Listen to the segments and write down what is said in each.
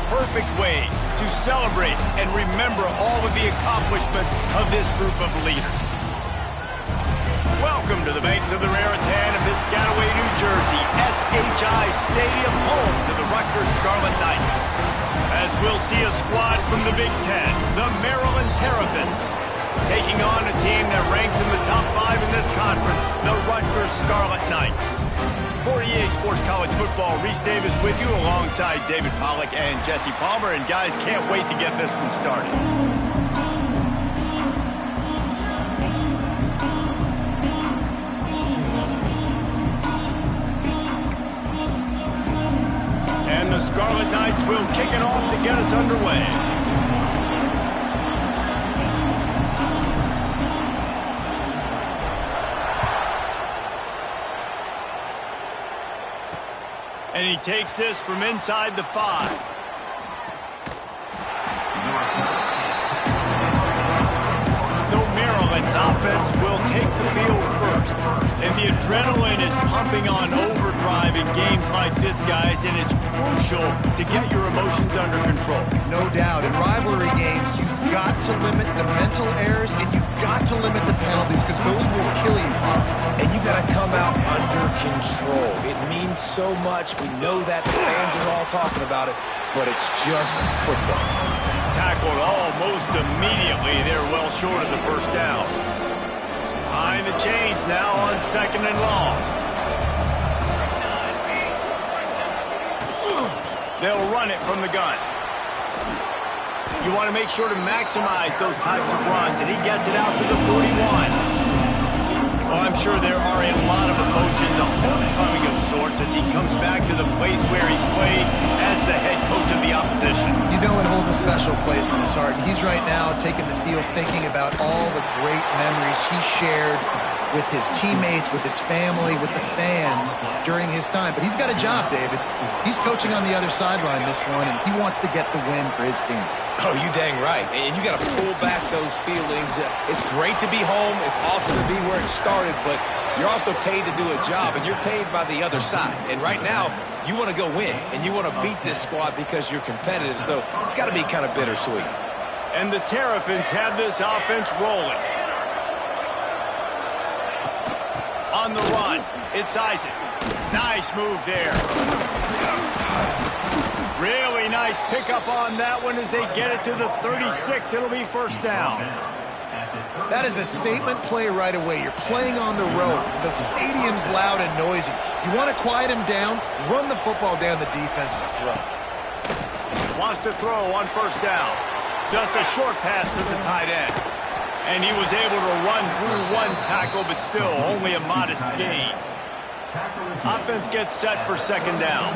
perfect way to celebrate and remember all of the accomplishments of this group of leaders. Welcome to the banks of the Raritan of Piscataway, New Jersey, SHI Stadium, home to the Rutgers Scarlet Knights. As we'll see a squad from the Big Ten, the Maryland Terrapins, taking on a team that ranks in the top 5 in this conference, the Rutgers Scarlet Knights. For EA Sports College Football, Reese Davis with you alongside David Pollack and Jesse Palmer. And guys, can't wait to get this one started. And the Scarlet Knights will kick it off to get us underway. And he takes this from inside the 5. So Maryland's offense will take the field first. And the adrenaline is pumping on overdrive in games like this, guys, and it's crucial to get your emotions under control. No doubt. In rivalry games, you've got to limit the mental errors and you've got to limit the penalties because those will kill you, Bob. And you got to come out under control. It means so much. We know that the fans are all talking about it, but it's just football. Tackled almost immediately. They're well short of the first down. Behind the chains now on 2nd and long. They'll run it from the gun. You want to make sure to maximize those types of runs, and he gets it out to the 41. Well, I'm sure there are a lot of emotions, a homecoming of sorts, as he comes back to the place where he played as the head coach of the opposition. You know it holds a special place in his heart. He's right now taking the field thinking about all the great memories he shared with his teammates, with his family, with the fans during his time. But he's got a job, David. He's coaching on the other sideline this one, and he wants to get the win for his team. Oh, you dang right. And you got to pull back those feelings. It's great to be home. It's awesome to be where it started, but you're also paid to do a job, and you're paid by the other side. And right now, you want to go win, and you want to beat this squad because you're competitive, so it's got to be kind of bittersweet. And the Terrapins have this offense rolling. On the run, it's Isaac. Nice move there. Really nice pickup on that one as they get it to the 36. It'll be first down. That is a statement play right away. You're playing on the road. The stadium's loud and noisy. You want to quiet him down, run the football down the defense's throat. Wants to throw on first down. Just a short pass to the tight end. And he was able to run through one tackle, but still only a modest gain. Offense gets set for 2nd down.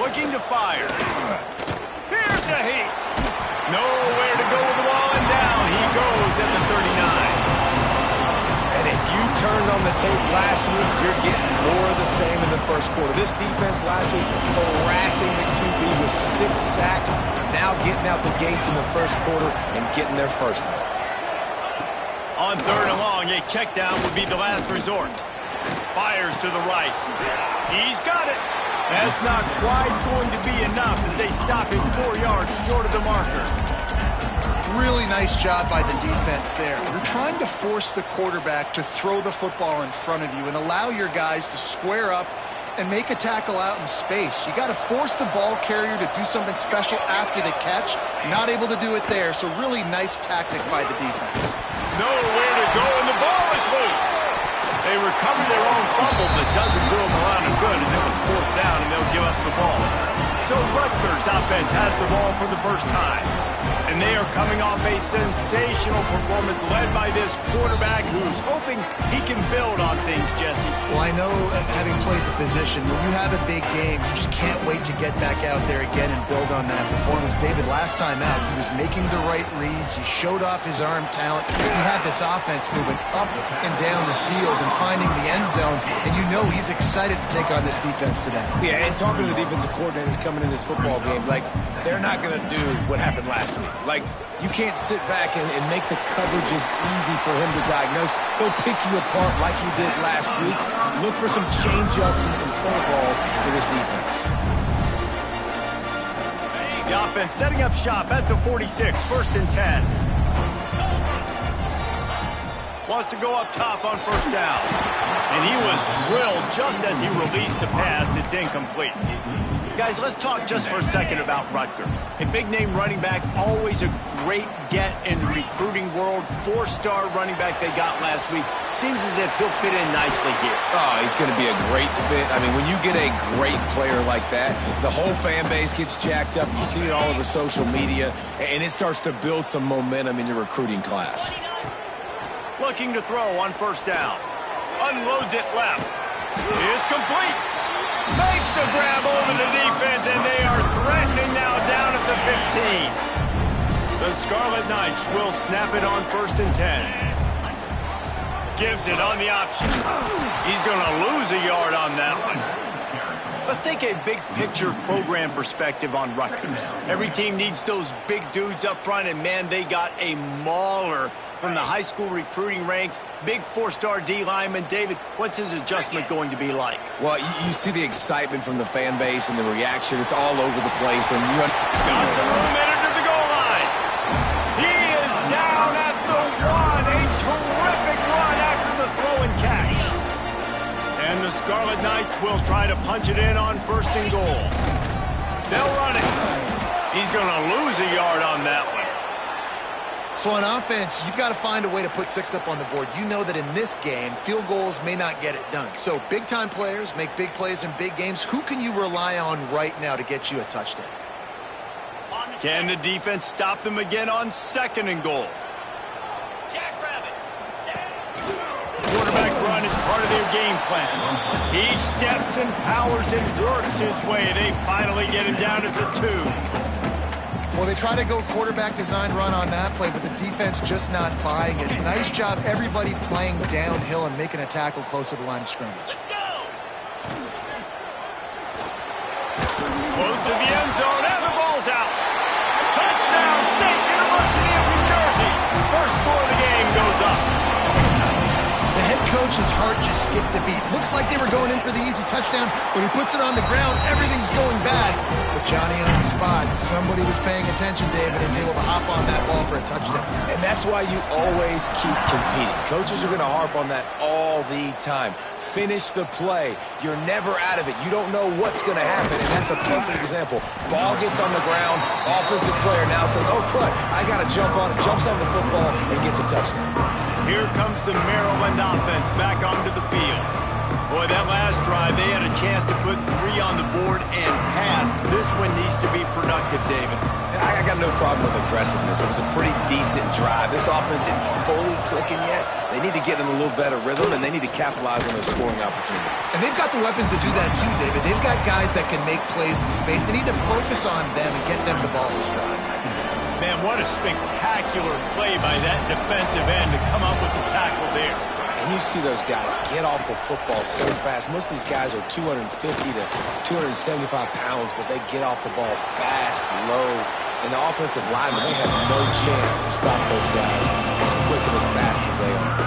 Looking to fire. Here's a heat. Nowhere to go with the ball, and down he goes at the 39. And if you turned on the tape last week, you're getting more of the same in the first quarter. This defense last week harassing the QB with 6 sacks, now getting out the gates in the first quarter and getting their first one. On 3rd and long, a check down would be the last resort. Fires to the right. He's got it. That's not quite going to be enough as they stop him 4 yards short of the marker. Really nice job by the defense there. You're trying to force the quarterback to throw the football in front of you and allow your guys to square up and make a tackle out in space. You got to force the ball carrier to do something special after the catch. Not able to do it there, so really nice tactic by the defense. Nowhere to go, and the ball is loose. They recover their own fumble, but doesn't do them a lot of good as it was 4th down, and they'll give up the ball. So Rutgers offense has the ball for the first time. And they are coming off a sensational performance led by this quarterback who's hoping he can build on things, Jesse. Well, I know, having played the position, when you have a big game, you just can't wait to get back out there again and build on that performance. David, last time out, he was making the right reads. He showed off his arm talent. He had this offense moving up and down the field and finding the end zone. And you know he's excited to take on this defense today. Yeah, and talking to the defensive coordinators coming in this football game, like, they're not going to do what happened last week. Like, you can't sit back and make the coverages easy for him to diagnose. He'll pick you apart like he did last week. Look for some change-ups and some curveballs for this defense. The offense setting up shop at the 46, 1st and 10. Wants to go up top on 1st down. And he was drilled just as he released the pass. It's incomplete. Guys, let's talk just for a second about Rutgers. A big-name running back, always a great get in the recruiting world. 4-star running back they got last week. Seems as if he'll fit in nicely here. Oh, he's going to be a great fit. I mean, when you get a great player like that, the whole fan base gets jacked up. You see it all over social media, and it starts to build some momentum in your recruiting class. Looking to throw on 1st down. Unloads it left. It's complete. Makes the grab over the defense, and they are threatening now down at the 15. The Scarlet Knights will snap it on 1st and 10. Gives it on the option. He's going to lose a yard on that one. Let's take a big picture program perspective on Rutgers. Every team needs those big dudes up front, and man, they got a mauler from the high school recruiting ranks. Big 4-star D lineman. David, what's his adjustment going to be like? Well, you see the excitement from the fan base and the reaction. It's all over the place. And you got some room headed to the goal line. He is down at the 1. A terrific run after the throw and catch. And the Scarlet Knights will try to punch it in on 1st and goal. They'll run it. He's going to lose a yard on that one. So on offense, you've got to find a way to put 6 up on the board. You know that in this game, field goals may not get it done. So big-time players make big plays in big games. Who can you rely on right now to get you a touchdown? Can the defense stop them again on 2nd and goal? Quarterback run is part of their game plan. He steps and powers and works his way. They finally get him down at the 2. Well, they try to go quarterback design run on that play, but the defense just not buying it. Nice job, everybody playing downhill and making a tackle close to the line of scrimmage. Close to the end zone, and the ball's out. Touchdown, State University of New Jersey. First score of the game goes up. The head coach's heart just skipped a beat. Looks like they were going in for the easy touchdown, but he puts it on the ground. Everything's going bad. But Johnny on the spot. Somebody was paying attention, David, and is able to hop on that ball for a touchdown. And that's why you always keep competing. Coaches are going to harp on that all the time. Finish the play. You're never out of it. You don't know what's going to happen, and that's a perfect example. Ball gets on the ground. Offensive player now says, oh, crud, I got to jump on it. Jumps on the football and gets a touchdown. Here comes the Maryland offense back onto the field. Boy, that last drive, they had a chance to put 3 on the board and passed. This one needs to be productive, David. I got no problem with aggressiveness. It was a pretty decent drive. This offense isn't fully clicking yet. They need to get in a little better rhythm, and they need to capitalize on those scoring opportunities. And they've got the weapons to do that too, David. They've got guys that can make plays in space. They need to focus on them and get them the ball this drive. Man, what a spectacular play by that defensive end to come up with the tackle there. And you see those guys get off the football so fast. Most of these guys are 250 to 275 pounds, but they get off the ball fast, low. And the offensive linemen, they have no chance to stop those guys as quick and as fast as they are.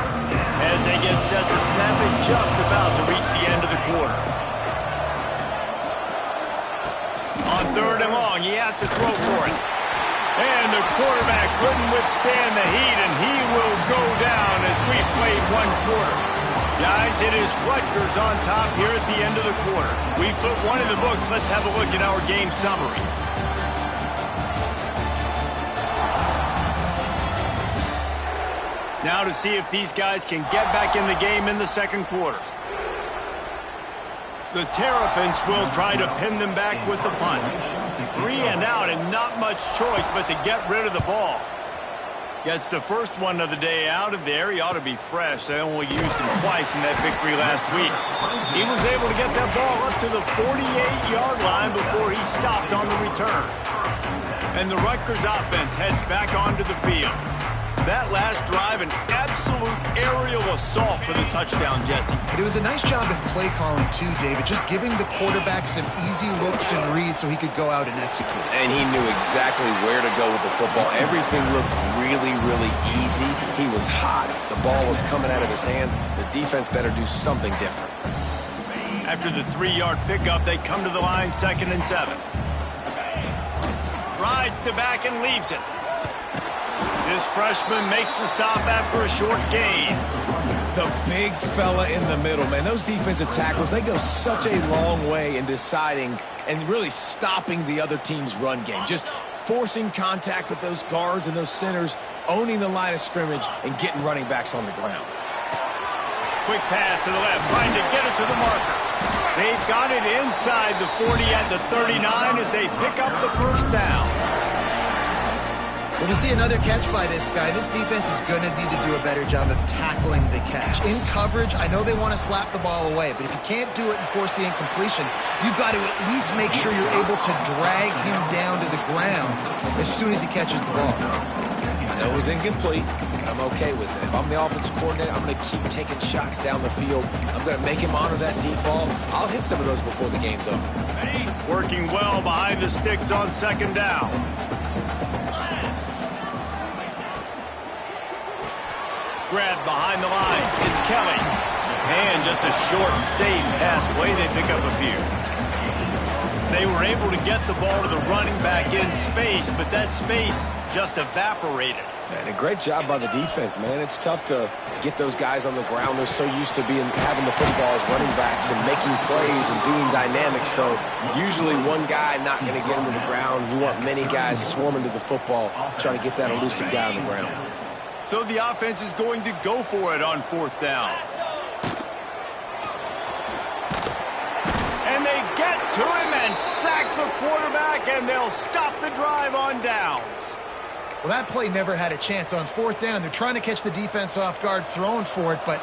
As they get set to snap it, just about to reach the end of the quarter. On 3rd and long, he has to throw for it. And the quarterback couldn't withstand the heat, and he will go down as we played 1 quarter. Guys, it is Rutgers on top here at the end of the quarter. We put 1 in the books. Let's have a look at our game summary. Now to see if these guys can get back in the game in the 2nd quarter. The Terrapins will try to pin them back with the punt. 3 and out and not much choice but to get rid of the ball. Gets the first one of the day out of there. He ought to be fresh. They only used him twice in that victory last week. He was able to get that ball up to the 48-yard line before he stopped on the return. And the Rutgers offense heads back onto the field. That last drive, an absolute aerial assault for the touchdown, Jesse. But it was a nice job in play calling too, David, just giving the quarterback some easy looks and reads so he could go out and execute. And he knew exactly where to go with the football. Everything looked really, really easy. He was hot. The ball was coming out of his hands. The defense better do something different. After the 3-yard pickup, they come to the line, 2nd and 7. Rides to back and leaves it. This freshman makes the stop after a short gain. The big fella in the middle, man. Those defensive tackles, they go such a long way in deciding and really stopping the other team's run game. Just forcing contact with those guards and those centers, owning the line of scrimmage, and getting running backs on the ground. Quick pass to the left, trying to get it to the marker. They've got it inside the 40 at the 39 as they pick up the first down. When we see another catch by this guy, this defense is going to need to do a better job of tackling the catch. In coverage, I know they want to slap the ball away, but if you can't do it and force the incompletion, you've got to at least make sure you're able to drag him down to the ground as soon as he catches the ball. I know it was incomplete, but I'm okay with it. If I'm the offensive coordinator, I'm going to keep taking shots down the field. I'm going to make him honor that deep ball. I'll hit some of those before the game's over. Working well behind the sticks on 2nd down. Grabbed behind the line. It's Kelly. And just a short and safe pass play. They pick up a few. They were able to get the ball to the running back in space, but that space just evaporated. And a great job by the defense, man. It's tough to get those guys on the ground. They're so used to having the football as running backs and making plays and being dynamic. So usually one guy not going to get him to the ground. You want many guys swarming to the football, trying to get that elusive guy on the ground. So the offense is going to go for it on 4th down. And they get to him and sack the quarterback, and they'll stop the drive on downs. Well, that play never had a chance. On 4th down, they're trying to catch the defense off guard, throwing for it, but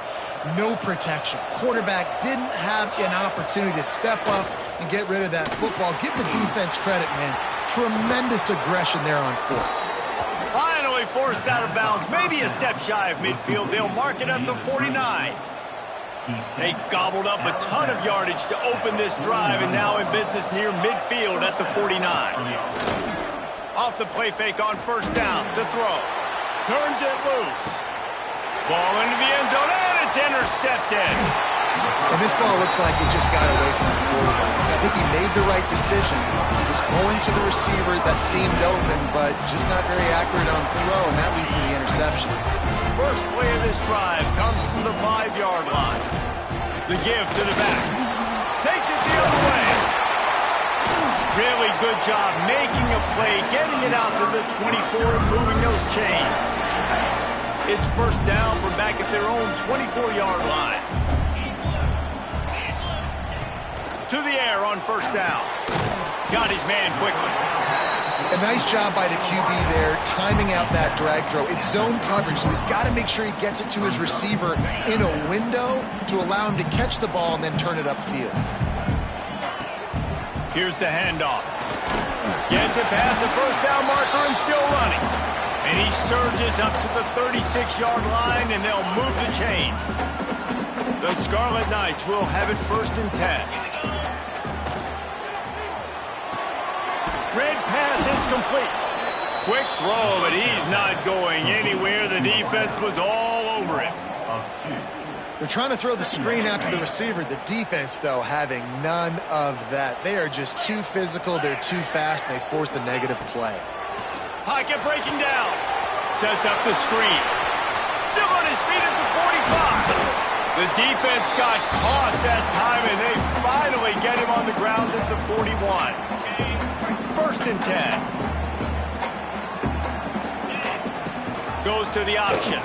no protection. Quarterback didn't have an opportunity to step up and get rid of that football. Give the defense credit, man. Tremendous aggression there on 4th. Finally forced out of bounds, maybe a step shy of midfield. They'll mark it at the 49. They gobbled up a ton of yardage to open this drive, and now in business near midfield at the 49. Off the play fake on 1st down to throw. Turns it loose. Ball into the end zone, and it's intercepted. And this ball looks like it just got away from the quarterback. I think he made the right decision. He was going to the receiver that seemed open, but just not very accurate on throw, and that leads to the interception. First play of this drive comes from the 5-yard line. The give to the back. Takes it the other way. Really good job making a play, getting it out to the 24 and moving those chains. It's 1st down from back at their own 24-yard line. To the air on 1st down. Got his man quickly. A nice job by the QB there, timing out that drag throw. It's zone coverage, so he's got to make sure he gets it to his receiver in a window to allow him to catch the ball and then turn it upfield. Here's the handoff. Gets it past the 1st down marker and still running. And he surges up to the 36-yard line, and they'll move the chain. The Scarlet Knights will have it 1st and 10. Red pass is complete. Quick throw, but he's not going anywhere. The defense was all over it. They're trying to throw the screen out to the receiver. The defense, though, having none of that. They are just too physical. They're too fast, and they force a negative play. Pocket breaking down. Sets up the screen. Still on his feet at the 45. The defense got caught that time, and they finally get him on the ground at the 41. 1st and 10. Goes to the option.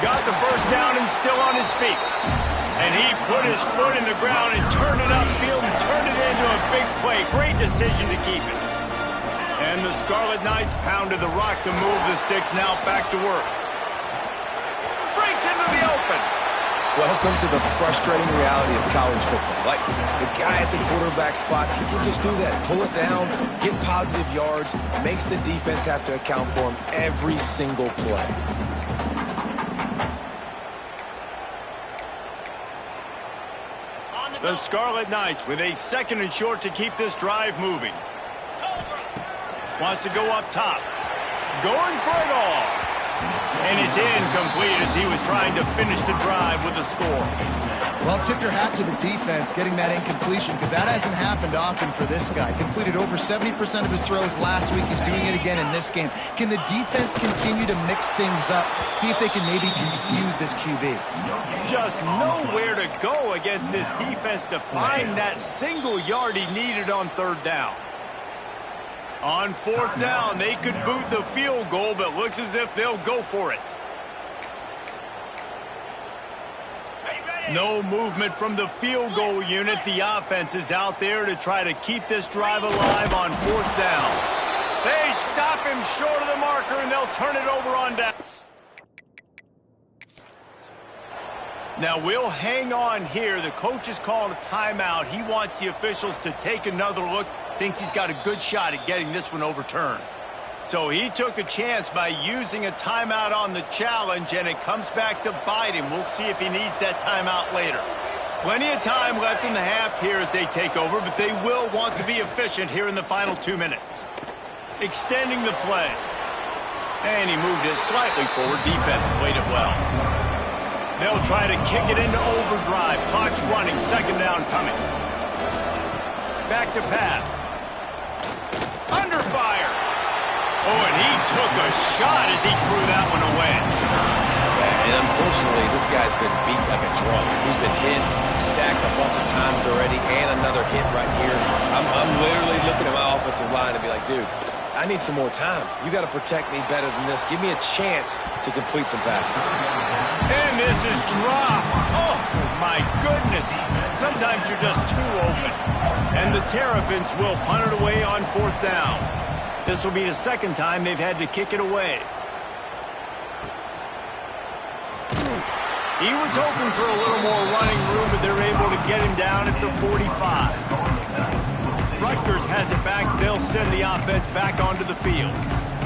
Got the 1st down and still on his feet. And he put his foot in the ground and turned it upfield and turned it into a big play. Great decision to keep it. And the Scarlet Knights pounded the rock to move the sticks, now back to work. Breaks into the open. Welcome to the frustrating reality of college football. Like, the guy at the quarterback spot, he can just do that. Pull it down, get positive yards, makes the defense have to account for him every single play. The Scarlet Knights with a 2nd and short to keep this drive moving. Wants to go up top. Going for it all. And it's incomplete as he was trying to finish the drive with a score. Well, tip your hat to the defense getting that incompletion, because that hasn't happened often for this guy. Completed over 70% of his throws last week. He's doing it again in this game. Can the defense continue to mix things up? See if they can maybe confuse this QB. Just nowhere to go against this defense to find that single yard he needed on 3rd down. On 4th down, they could boot the field goal, but looks as if they'll go for it. No movement from the field goal unit. The offense is out there to try to keep this drive alive on 4th down. They stop him short of the marker, and they'll turn it over on down. Now, we'll hang on here. The coach is calling a timeout. He wants the officials to take another look. Thinks he's got a good shot at getting this one overturned. So he took a chance by using a timeout on the challenge, and it comes back to bite him. We'll see if he needs that timeout later. Plenty of time left in the half here as they take over, but they will want to be efficient here in the final 2 minutes. Extending the play. And he moved it slightly forward. Defense played it well. They'll try to kick it into overdrive. Clock's running. 2nd down coming. Back to pass. Under fire. Oh, and he took a shot as he threw that one away. And unfortunately, this guy's been beat like a drum. He's been hit, sacked a bunch of times already, and another hit right here. I'm literally looking at my offensive line and be like, dude, I need some more time. You got to protect me better than this. Give me a chance to complete some passes. And this is dropped. Oh, my goodness. Sometimes you're just too open. And the Terrapins will punt it away on 4th down. This will be the 2nd time they've had to kick it away. He was hoping for a little more running room, but they're able to get him down at the 45. Rutgers has it back. They'll send the offense back onto the field.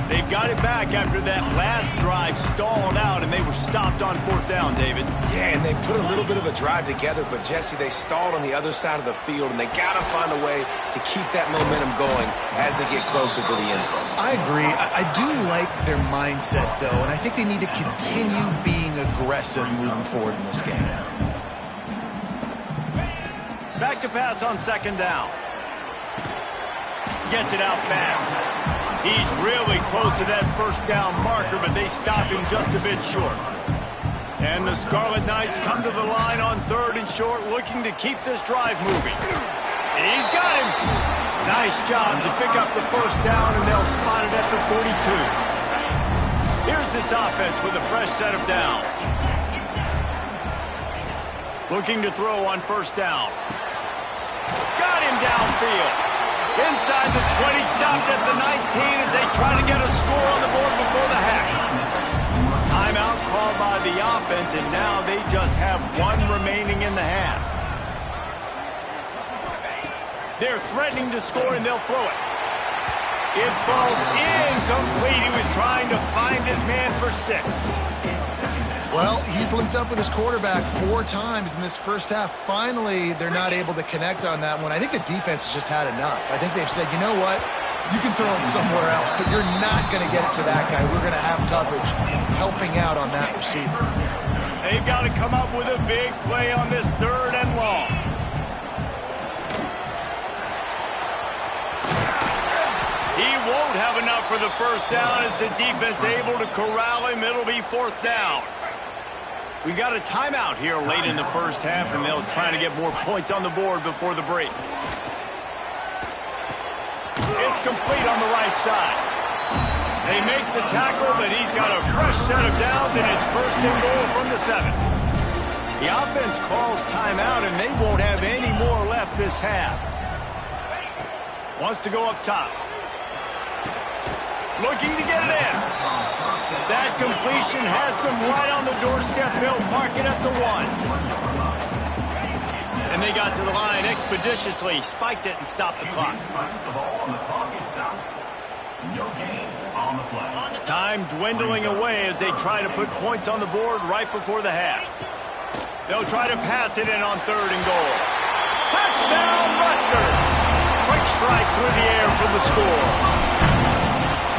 They've got it back after that last drive stalled out, and they were stopped on 4th down, David. Yeah, and they put a little bit of a drive together, but, Jesse, they stalled on the other side of the field, and they got to find a way to keep that momentum going as they get closer to the end zone. I agree. I do like their mindset, though, and I think they need to continue being aggressive moving forward in this game. Back to pass on 2nd down. Gets it out fast. He's really close to that 1st down marker, but they stop him just a bit short. And the Scarlet Knights come to the line on 3rd and short, looking to keep this drive moving. He's got him. Nice job to pick up the 1st down, and they'll spot it at the 42. Here's this offense with a fresh set of downs. Looking to throw on 1st down. Got him downfield. Inside the 20, stopped at the 19 as they try to get a score on the board before the half. Timeout called by the offense, and now they just have 1 remaining in the half. They're threatening to score, and they'll throw it. It falls incomplete. He was trying to find his man for 6. Well, he's linked up with his quarterback 4 times in this first half. Finally, they're not able to connect on that one. I think the defense has just had enough. I think they've said, you know what? You can throw it somewhere else, but you're not going to get it to that guy. We're going to have coverage helping out on that receiver. They've got to come up with a big play on this 3rd and long. He won't have enough for the 1st down as the defense able to corral him. It'll be 4th down. We got a timeout here late in the first half, and they'll try to get more points on the board before the break. It's complete on the right side. They make the tackle, but he's got a fresh set of downs, and it's 1st and goal from the 7. The offense calls timeout, and they won't have any more left this half. Wants to go up top. Looking to get it in. That completion has them right on the doorstep. They'll mark it at the 1. And they got to the line expeditiously, spiked it, and stopped the clock. Time dwindling away as they try to put points on the board right before the half. They'll try to pass it in on 3rd and goal. Touchdown, Rutgers! Quick strike through the air for the score.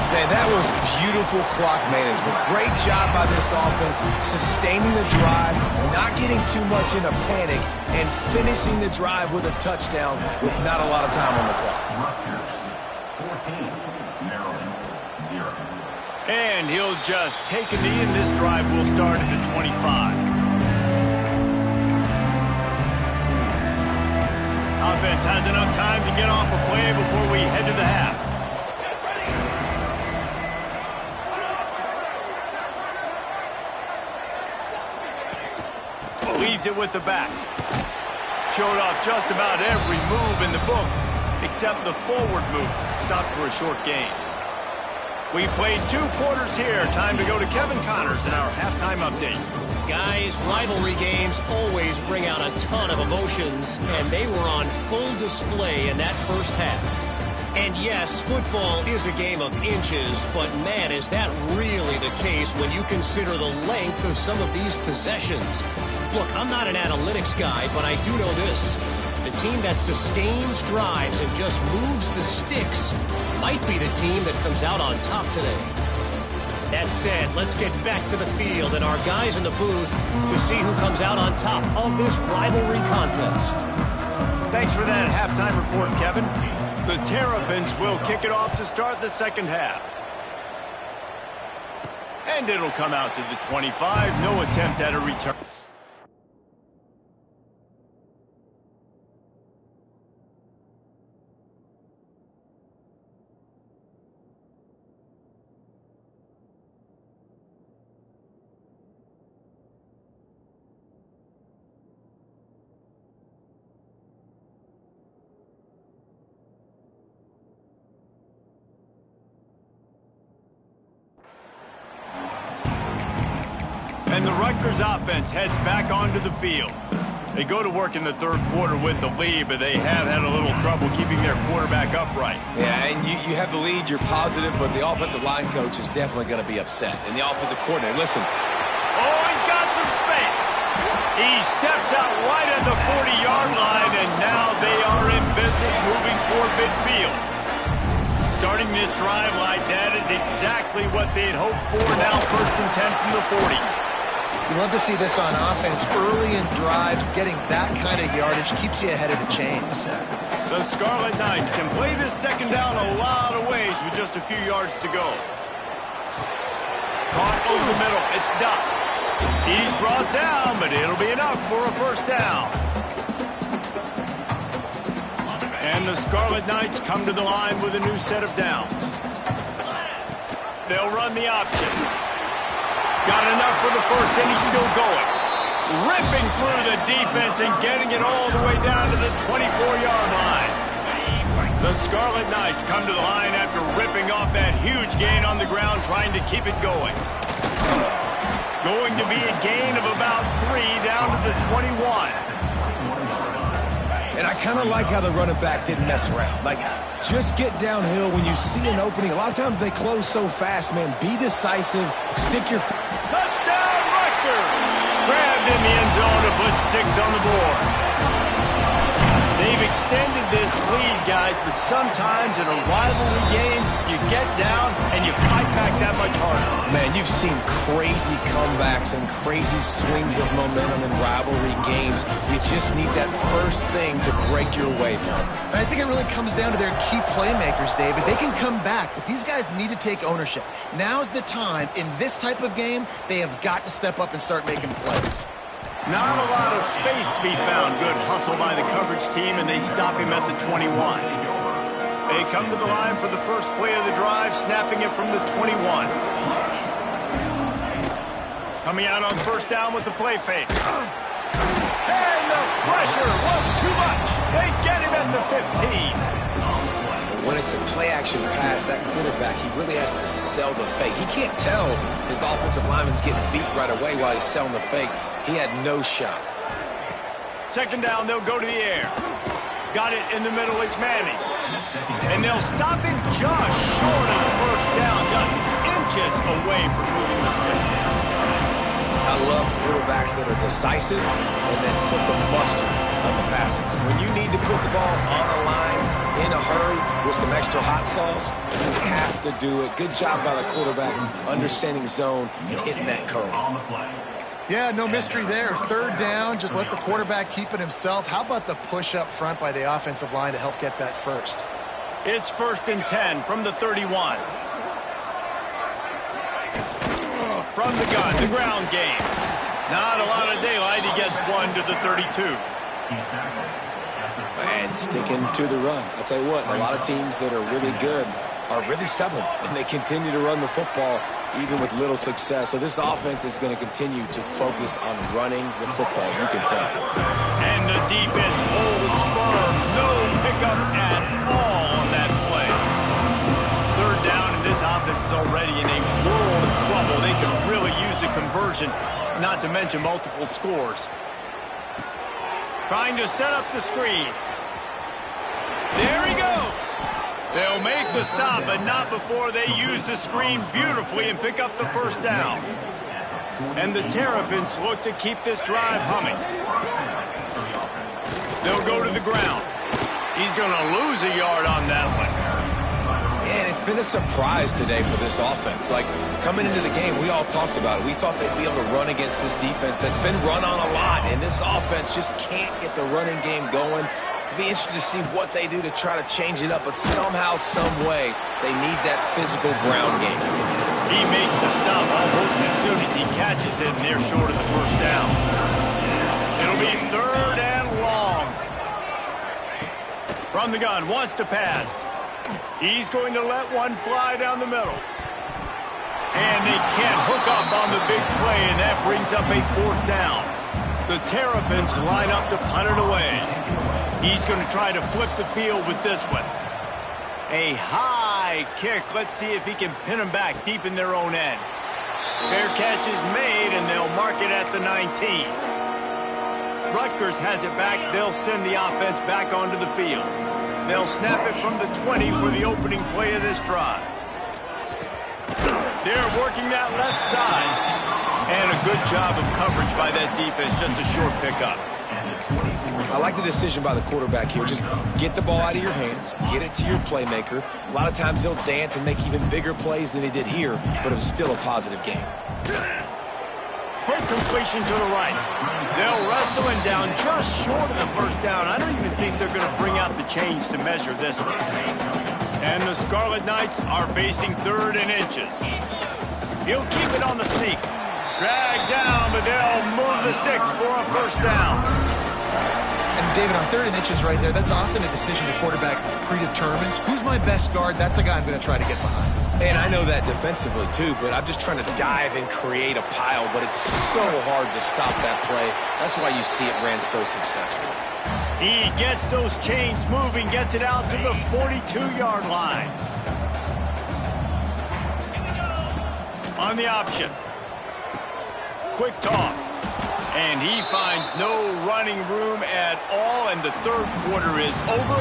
Man, that was beautiful clock management. Great job by this offense, sustaining the drive, not getting too much in a panic, and finishing the drive with a touchdown with not a lot of time on the clock. Rutgers, 14, Maryland, 0. And he'll just take a knee, and this drive will start at the 25. Offense has enough time to get off a play before we head to the half. Leaves it with the back. Showed off just about every move in the book except the forward move. Stopped for a short gain. We played 2 quarters here. Time to go to Kevin Connors in our halftime update. Guys, rivalry games always bring out a ton of emotions, and they were on full display in that first half. And yes, football is a game of inches, but man, is that really the case when you consider the length of some of these possessions. Look, I'm not an analytics guy, but I do know this. The team that sustains drives and just moves the sticks might be the team that comes out on top today. That said, let's get back to the field and our guys in the booth to see who comes out on top of this rivalry contest. Thanks for that halftime report, Kevin. The Terrapins will kick it off to start the second half. And it'll come out to the 25. No attempt at a return. And the Rutgers offense heads back onto the field. They go to work in the 3rd quarter with the lead, but they have had a little trouble keeping their quarterback upright. Yeah, and you have the lead, you're positive, but the offensive line coach is definitely going to be upset. And the offensive coordinator, listen. Oh, he's got some space. He steps out right at the 40-yard line, and now they are in business moving toward midfield. Starting this drive like that is exactly what they'd hoped for. Now 1st and 10 from the 40. You love to see this on offense. Early in drives, getting that kind of yardage keeps you ahead of the chains. The Scarlet Knights can play this second down a lot of ways with just a few yards to go. Caught over the middle. It's Duff. He's brought down, but it'll be enough for a 1st down. And the Scarlet Knights come to the line with a new set of downs. They'll run the option. Got enough for the 1st, and he's still going. Ripping through the defense and getting it all the way down to the 24-yard line. The Scarlet Knights come to the line after ripping off that huge gain on the ground, trying to keep it going. Going to be a gain of about 3 down to the 21. And I kind of like how the running back didn't mess around. Like, just get downhill when you see an opening. A lot of times they close so fast, man. Be decisive. Stick your... Touchdown, Rutgers! Grabbed in the end zone to put 6 on the board. They've extended this lead, guys, but sometimes in a rivalry game, you get down and you fight back that much harder. Man, you've seen crazy comebacks and crazy swings of momentum in rivalry games. You just need that first thing to break your way, Tom. I think it really comes down to their key playmakers, David. They can come back, but these guys need to take ownership. Now's the time. In this type of game, they have got to step up and start making plays. Not a lot of space to be found. Good hustle by the coverage team, and they stop him at the 21. They come to the line for the first play of the drive, snapping it from the 21. Coming out on 1st down with the play fake. And the pressure was too much. They get him at the 15. when it's a play-action pass, that quarterback, he really has to sell the fake. He can't tell his offensive lineman's getting beat right away while he's selling the fake. He had no shot. Second down, they'll go to the air. Got it in the middle, it's Manning. And they'll stop him just short of the first down, just inches away from moving the sticks. I love quarterbacks that are decisive and then put the mustard on the passes. When you need to put the ball on a line in a hurry with some extra hot sauce, you have to do it. Good job by the quarterback understanding zone and hitting that curl. Yeah, no mystery there. Third down, just let the quarterback keep it himself. How about the push up front by the offensive line to help get that first? It's 1st and 10 from the 31. From the gun, the ground game. Not a lot of daylight. He gets one to the 32. And sticking to the run. I'll tell you what, a lot of teams that are really good are really stubborn, and they continue to run the football even with little success. So this offense is going to continue to focus on running the football, you can tell. And the defense holds firm. No pickup at all on that play. Third down, and this offense is already in a world of trouble. They could really use a conversion, not to mention multiple scores. Trying to set up the screen. There he goes. They'll make the stop, but not before they use the screen beautifully and pick up the first down. And the Terrapins look to keep this drive humming. They'll go to the ground. He's going to lose a yard on that one. And it's been a surprise today for this offense. Like, coming into the game, we all talked about it. We thought they'd be able to run against this defense that's been run on a lot, and this offense just can't get the running game going. Be interested to see what they do to try to change it up, but somehow, some way, they need that physical ground game. He makes the stop almost as soon as he catches it, and they're short of the first down. It'll be 3rd and long. From the gun, wants to pass. He's going to let one fly down the middle. And they can't hook up on the big play, and that brings up a 4th down. The Terrapins line up to punt it away. He's going to try to flip the field with this one. A high kick. Let's see if he can pin them back deep in their own end. Fair catch is made, and they'll mark it at the 19. Rutgers has it back. They'll send the offense back onto the field. They'll snap it from the 20 for the opening play of this drive. They're working that left side. And a good job of coverage by that defense. Just a short pickup. I like the decision by the quarterback here. Just get the ball out of your hands, get it to your playmaker. A lot of times he'll dance and make even bigger plays than he did here, but it was still a positive game. Quick completion to the right. They'll wrestle him down just short of the first down. I don't even think they're going to bring out the chains to measure this one. And the Scarlet Knights are facing 3rd and inches. He'll keep it on the sneak. Drag down, but they'll move the sticks for a first down. And David, on 3rd and inches right there, that's often a decision the quarterback predetermines. Who's my best guard? That's the guy I'm going to try to get behind. And I know that defensively too, but I'm just trying to dive and create a pile, but it's so hard to stop that play. That's why you see it ran so successful. He gets those chains moving, gets it out to the 42-yard line. On the option. Quick toss. And he finds no running room at all, and the 3rd quarter is over.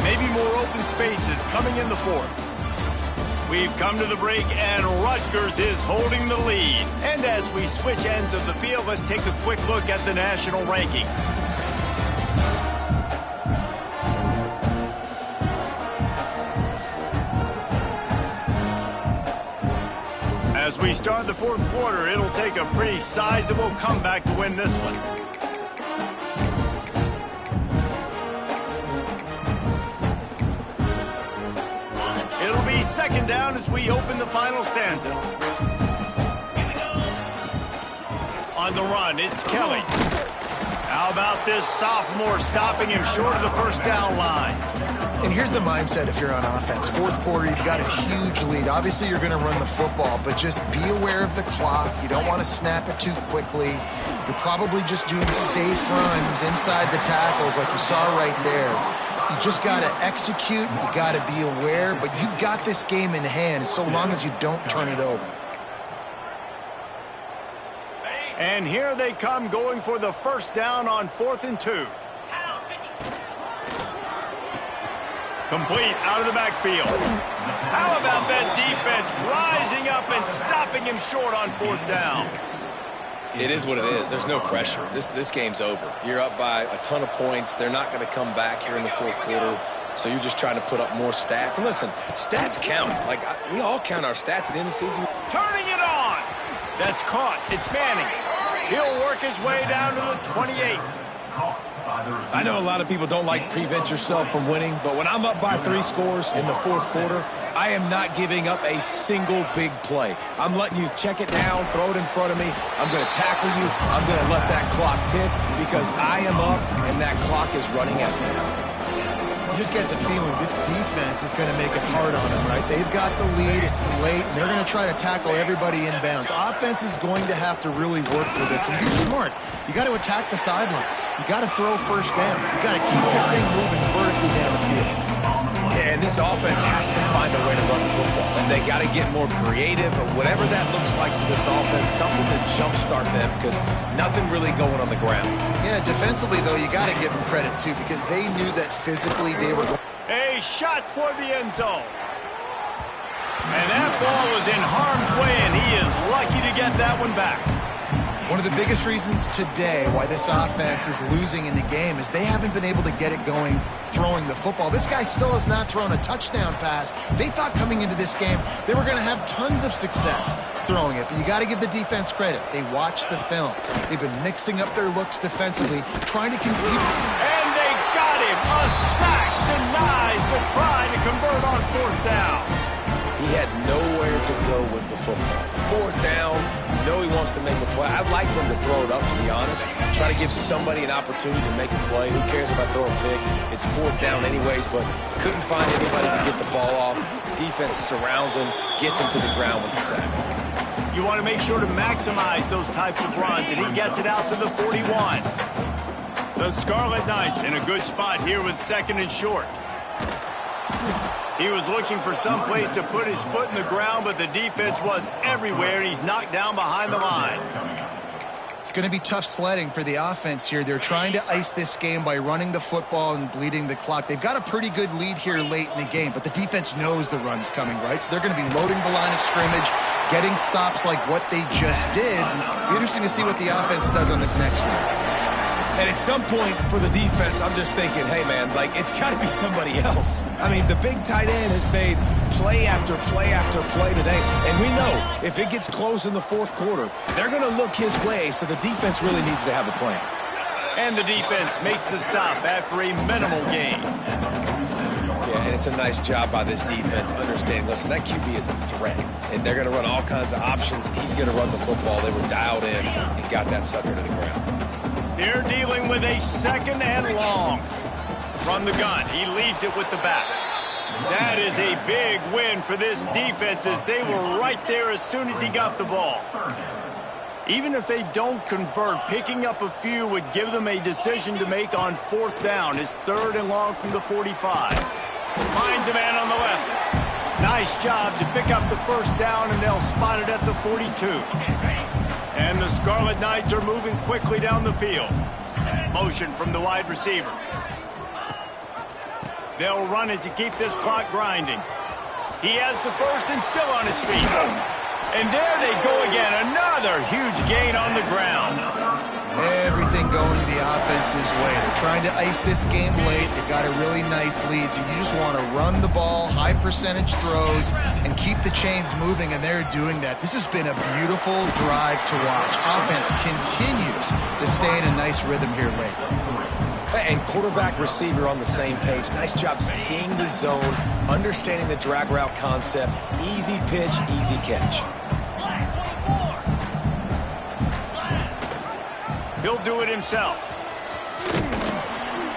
Maybe more open spaces coming in the 4th. We've come to the break, and Rutgers is holding the lead. And as we switch ends of the field, let's take a quick look at the national rankings. As we start the 4th quarter, it'll take a pretty sizable comeback to win this one. It'll be 2nd down as we open the final stanza. On the run, it's Kelly. How about this sophomore stopping him short of the first down line? And here's the mindset if you're on offense. 4th quarter, you've got a huge lead. Obviously, you're going to run the football, but just be aware of the clock. You don't want to snap it too quickly. You're probably just doing safe runs inside the tackles like you saw right there. You just got to execute. You got to be aware. But you've got this game in hand so long as you don't turn it over. And here they come going for the first down on 4th and 2. Complete out of the backfield. How about that defense rising up and stopping him short on 4th down? It is what it is. There's no pressure. This game's over. You're up by a ton of points. They're not going to come back here in the 4th quarter. So you're just trying to put up more stats. And listen, stats count. Like, we all count our stats at the end of the season. Turning it on. That's caught. It's Manning. He'll work his way down to the 28. I know a lot of people don't like prevent yourself from winning, but when I'm up by 3 scores in the 4th quarter, I am not giving up a single big play. I'm letting you check it down, throw it in front of me. I'm going to tackle you. I'm going to let that clock tick because I am up and that clock is running out. You just get the feeling this defense is going to make it hard on them, right? They've got the lead. It's late. And they're going to try to tackle everybody inbounds. Offense is going to have to really work for this and be smart. You got to attack the sidelines. You got to throw first down. You got to keep this thing moving vertically down the field. Yeah, and this offense has to find a way to run the football. And they got to get more creative, or whatever that looks like for this offense, something to jumpstart them because nothing really going on the ground. Yeah, defensively, though, you got to give them credit, too, because they knew that physically they were going. A shot toward the end zone. And that ball was in harm's way, and he is lucky to get that one back. One of the biggest reasons today why this offense is losing in the game is they haven't been able to get it going throwing the football. This guy still has not thrown a touchdown pass. They thought coming into this game they were going to have tons of success throwing it, but you got to give the defense credit. They watched the film. They've been mixing up their looks defensively, trying to compete. And they got him. A sack denies the try to convert on 4th down. He had nowhere to go with the football. 4th down, you know he wants to make a play. I'd like for him to throw it up, to be honest. Try to give somebody an opportunity to make a play. Who cares if I throw a pick? It's 4th down anyways, but couldn't find anybody to get the ball off. Defense surrounds him, gets him to the ground with the sack. You want to make sure to maximize those types of runs, and he gets it out to the 41. The Scarlet Knights in a good spot here with 2nd and short. He was looking for some place to put his foot in the ground, but the defense was everywhere, and he's knocked down behind the line. It's going to be tough sledding for the offense here. They're trying to ice this game by running the football and bleeding the clock. They've got a pretty good lead here late in the game, but the defense knows the run's coming, right? So they're going to be loading the line of scrimmage, getting stops like what they just did. It'll be interesting to see what the offense does on this next one. And at some point for the defense, I'm just thinking, hey, man, like, it's got to be somebody else. I mean, the big tight end has made play after play after play today. And we know if it gets close in the 4th quarter, they're going to look his way, so the defense really needs to have a plan. And the defense makes the stop after a minimal gain. Yeah, and it's a nice job by this defense understanding, listen, that QB is a threat. And they're going to run all kinds of options. He's going to run the football. They were dialed in and got that sucker to the ground. They're dealing with a 2nd and long. From the gun, he leaves it with the back. That is a big win for this defense as they were right there as soon as he got the ball. Even if they don't convert, picking up a few would give them a decision to make on 4th down. It's 3rd and long from the 45. Finds a man on the left. Nice job to pick up the first down, and they'll spot it at the 42. And the Scarlet Knights are moving quickly down the field. Motion from the wide receiver. They'll run it to keep this clock grinding. He has the first and still on his feet. And there they go again. Another huge gain on the ground. Everything going to the offense's way. They're trying to ice this game late. They've got a really nice lead, so you just want to run the ball, high percentage throws, and keep the chains moving, and they're doing that. This has been a beautiful drive to watch. Offense continues to stay in a nice rhythm here late. And quarterback receiver on the same page. Nice job seeing the zone, understanding the drag route concept. Easy pitch, easy catch. He'll do it himself.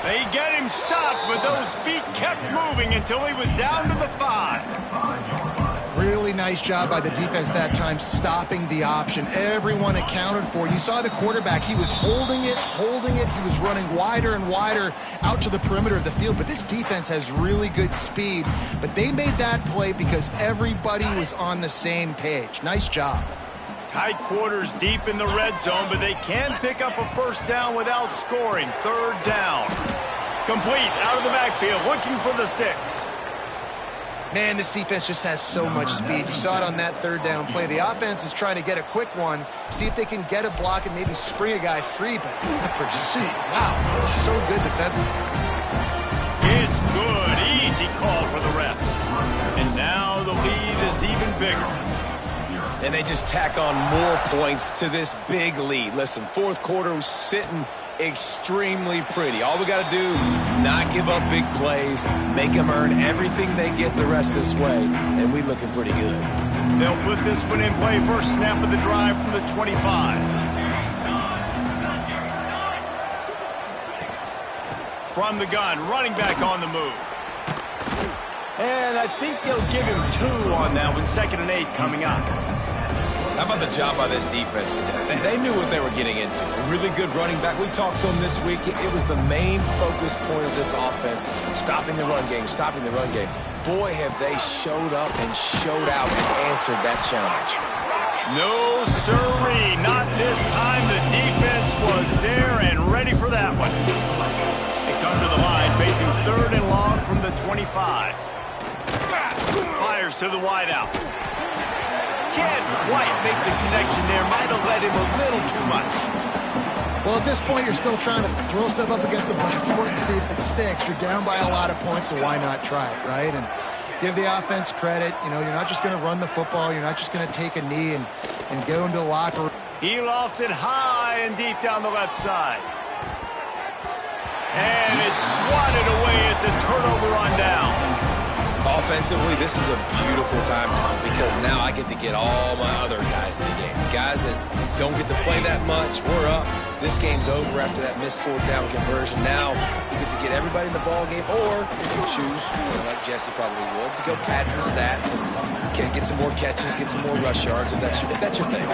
They get him stopped, but those feet kept moving until he was down to the 5. Really nice job by the defense that time, stopping the option. Everyone accounted for. You saw the quarterback. He was holding it. He was running wider and wider out to the perimeter of the field. But this defense has really good speed. But they made that play because everybody was on the same page. Nice job. Tight quarters deep in the red zone, but they can pick up a first down without scoring. Third down. Complete out of the backfield, looking for the sticks. Man, this defense just has so much speed. You saw it on that third down play. The offense is trying to get a quick one, see if they can get a block and maybe spring a guy free, but the pursuit, wow, that was so good defensively. It's good. Easy call for the ref. And now the lead is even bigger. And they just tack on more points to this big lead. Listen, fourth quarter was sitting extremely pretty. All we got to do, not give up big plays, make them earn everything they get the rest of this way, and we looking pretty good. They'll put this one in play. First snap of the drive from the 25. From the gun, running back on the move. And I think they'll give him 2 on that one. 2nd and 8 coming up. How about the job by this defense today? They knew what they were getting into. A really good running back. We talked to him this week. It was the main focus point of this offense, stopping the run game, stopping the run game. Boy, have they showed up and showed out and answered that challenge. No, sirree. Not this time. The defense was there and ready for that one. They come to the line, facing 3rd and long from the 25. Fires to the wideout. Can't quite make the connection there. Might have led him a little too much. Well, at this point, you're still trying to throw stuff up against the blackboard and see if it sticks. You're down by a lot of points, so why not try it, right? And give the offense credit. You know, you're not just going to run the football. You're not just going to take a knee and go into the locker room. He lofts it high and deep down the left side. And it's swatted away. It's a turnover on downs. Offensively, this is a beautiful time because now I get to get all my other guys in the game. Guys that don't get to play that much, we're up. This game's over after that missed 4th down conversion. Now you get to get everybody in the ball game, or you can choose, like Jesse probably would, to go pad some stats and get some more catches, get some more rush yards if that's your thing.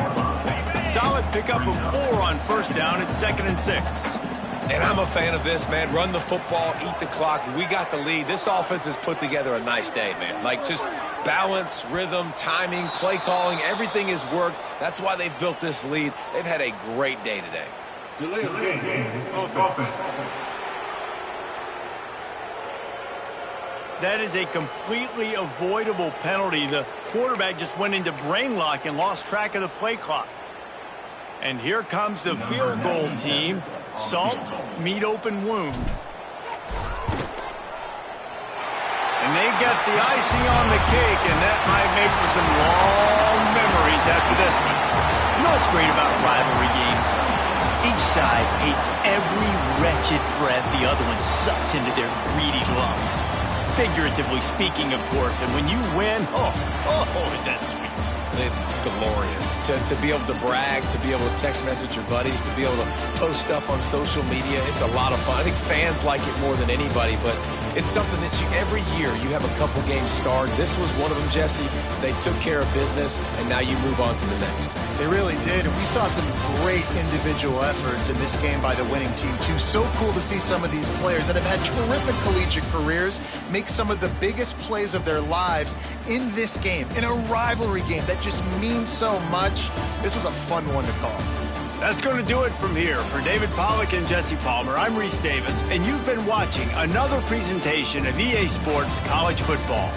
Solid pickup of 4 on first down. It's 2nd and 6. And I'm a fan of this, man. Run the football, eat the clock. We got the lead. This offense has put together a nice day, man. Like, just balance, rhythm, timing, play calling, everything has worked. That's why they've built this lead. They've had a great day today. That is a completely avoidable penalty. The quarterback just went into brain lock and lost track of the play clock. And here comes the field goal team. Salt, meat open wound. And they got the icing on the cake, and that might make for some long memories after this one. You know what's great about rivalry games? Each side hates every wretched breath the other one sucks into their greedy lungs. Figuratively speaking, of course, and when you win, oh, is that sweet. It's glorious to be able to brag, to be able to text message your buddies, to be able to post stuff on social media. It's a lot of fun. I think fans like it more than anybody, but it's something that every year you have a couple games starred. This was one of them, Jesse. They took care of business, and now you move on to the next. They really did, and we saw some great individual efforts in this game by the winning team, too. So cool to see some of these players that have had terrific collegiate careers make some of the biggest plays of their lives in this game, in a rivalry game that just means so much. This was a fun one to call. That's going to do it from here. For David Pollack and Jesse Palmer, I'm Reese Davis, and you've been watching another presentation of EA Sports College Football.